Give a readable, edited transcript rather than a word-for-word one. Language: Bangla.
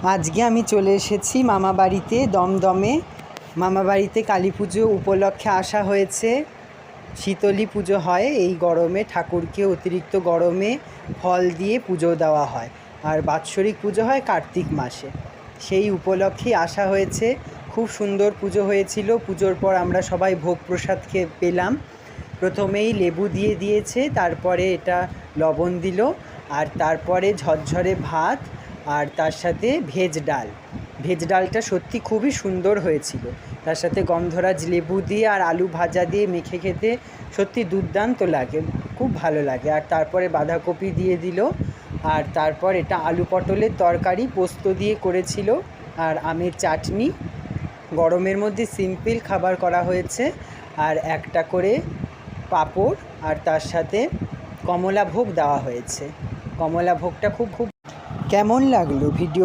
আজকে আমি চলে এসেছি মামাবাড়িতে দমদমে। মামাবাড়িতে কালী পুজো উপলক্ষে আসা হয়েছে। শীতলী পুজো হয় এই গরমে, ঠাকুরকে অতিরিক্ত গরমে ফল দিয়ে পুজো দেওয়া হয়। আর বাৎসরিক পুজো হয় কার্তিক মাসে, সেই উপলক্ষেই আসা হয়েছে। খুব সুন্দর পুজো হয়েছিল। পুজোর পর আমরা সবাই ভোগ প্রসাদ খেয়ে পেলাম। প্রথমেই লেবু দিয়ে দিয়েছে, তারপরে এটা লবণ দিল, আর তারপরে ঝরঝরে ভাত, আর তার সাথে ভেজ ডাল। ভেজ ডালটা সত্যি খুবই সুন্দর হয়েছিল। তার সাথে গন্ধরাজ লেবু দিয়ে আর আলু ভাজা দিয়ে মেখে খেতে সত্যি দুর্দান্ত লাগে, খুব ভালো লাগে। আর তারপরে বাঁধাকপি দিয়ে দিল, আর তারপর এটা আলু পটলের তরকারি পোস্ত দিয়ে করেছিল, আর আমের চাটনি। গরমের মধ্যে সিম্পল খাবার করা হয়েছে। আর একটা করে পাঁপড়, আর তার সাথে কমলা ভোগ দেওয়া হয়েছে। কমলা ভোগটা খুব কেমন লাগলো ভিডিও?